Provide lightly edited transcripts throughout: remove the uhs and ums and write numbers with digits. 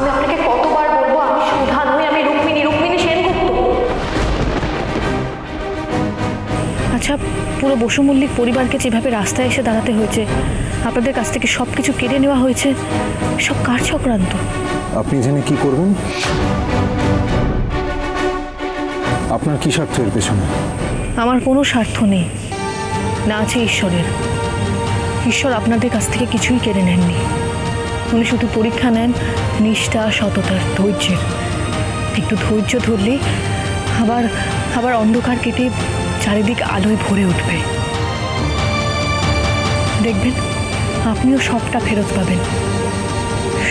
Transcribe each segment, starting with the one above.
আমি আপনাকে কতবার বলবো আমি সুধা নই, আমি রুক্মিণী, রুক্মিণী সেনগুপ্ত। আচ্ছা, পুরো বসু মল্লিক পরিবারকে যেভাবে রাস্তায় এসে দাঁড়াতে হয়েছে, আপনাদের কাছ থেকে সবকিছু কেড়ে নেওয়া হয়েছে, সব কার চক্রান্ত? আপনি জেনে কি করবেন? আপনার কি স্বার্থ এর পেছনে? আমার কোনো স্বার্থ নেই, না আছে ঈশ্বরের। ঈশ্বর আপনাদের কাছ থেকে কিছুই কেড়ে নেননি। উনি শুধু পরীক্ষা নেন নিষ্ঠা, সততার, ধৈর্যের। একটু ধৈর্য ধরলেই আবার আবার অন্ধকার কেটে চারিদিক আলোয় ভরে উঠবে। দেখবেন আপনিও সবটা ফেরত পাবেন।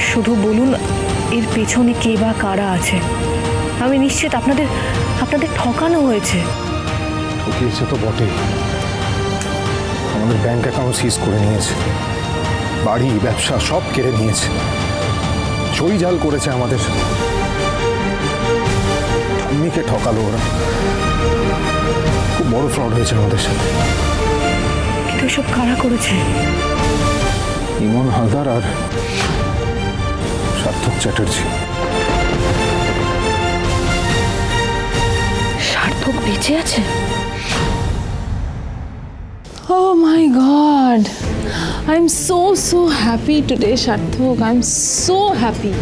শুধু বলুন এর পেছনে কে বা কারা আছে। আমি নিশ্চিত আপনাদের ঠকানো হয়েছে। ঠকিয়েছে তো বটেই। আমাদের ব্যাংক অ্যাকাউন্ট সিজ করে নিয়েছে, বাড়ি ব্যবসা সব কেড়ে নিয়েছে, চই জাল করেছে আমাদের। ঠাম্মিকে ঠকালো ওরা। খুব বড় ফ্রড হয়েছে আমাদের সাথে। কিন্তু এসব কারা করেছে? ইমন হালদার আর সার্থক চ্যাটার্জি। সার্থক বেঁচে আছে? Oh my God! I'm so happy today, Sarthak. I'm so happy.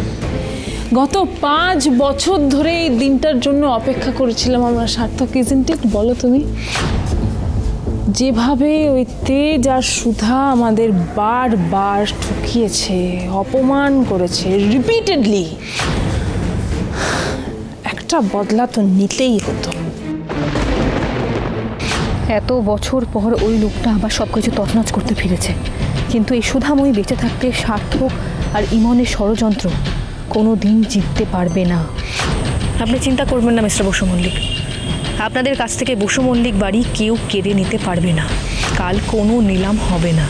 গত 5 বছর ধরে এই দিনটার জন্য অপেক্ষা করেছিলাম আমরা, সার্থক, isn't it? বলো তুমি। যেভাবে ওই তেজ আর সুধা আমাদের বারবার ঠকিয়েছে, অপমান করেছে রিপিটেডলি, একটা বদলা তো নিতেই হতো। এত বছর পর ওই লোকটা আবার সবকিছু তছনছ করতে ফিরেছে, কিন্তু এই সুধাময়ী বেঁচে থাকতে সার্থক আর ইমনের ষড়যন্ত্র কোনো দিন জিততে পারবে না। আপনি চিন্তা করবেন না মিস্টার বসু মল্লিক, আপনাদের কাছ থেকে বসু মল্লিক বাড়ি কেউ কেড়ে নিতে পারবে না। কাল কোনো নিলাম হবে না।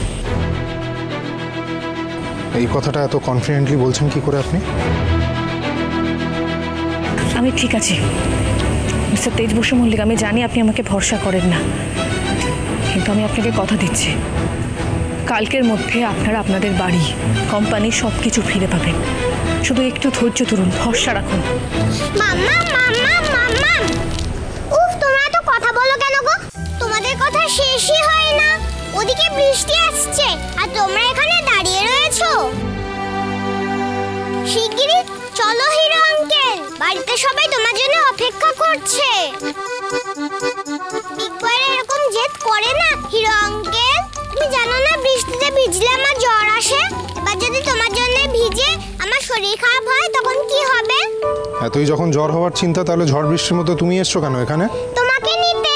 এই কথাটা এত কনফিডেন্টলি বলছেন কি করে আপনি? আমি ঠিক আছি মিস্টার তেজ বসু মল্লিক, আমি জানি আপনি আমাকে ভরসা করেন না, কিন্তু আমি আপনাকে কথা দিচ্ছি কালকের মধ্যে আপনারা আপনাদের বাড়ি, কোম্পানি সব কিছু ফিরে পাবেন। শুধু একটু ধৈর্য ধরুন, ভরসা রাখুন। মাম্মা মাম্মা মাম্মা, উফ, তোমরা তো কথা বলো কেন গো? তোমাদের কথা শেষই হয় না। ওদিকে বৃষ্টি আসছে আর তোমরা এখানে দাঁড়িয়ে রয়েছো। শিগগিরই চলো হিরো আঙ্কেল, বাড়িতে সবাই তোমার জন্য অপেক্ষা করছে। বিগ বয় এরকম জেদ করে না হিরো আঙ্কেল। তুমি জানো না বৃষ্টিতে ভিজলে আমার জ্বর আসে। এবার যদি তোমার জন্য ভিজে আমার শরীর খারাপ হয় তখন কি হবে? এতই যখন জ্বর হওয়ার চিন্তা, তাহলে ঝড় বৃষ্টির মতো তুমি এসছো কেন এখানে? তোমাকে নিতে।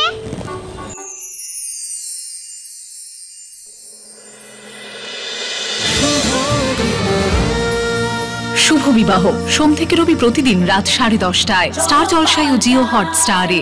শুভ বিবাহ সোম থেকে রবি প্রতিদিন রাত 10:30টায় স্টার জলসায় ও জিও হটস্টারে।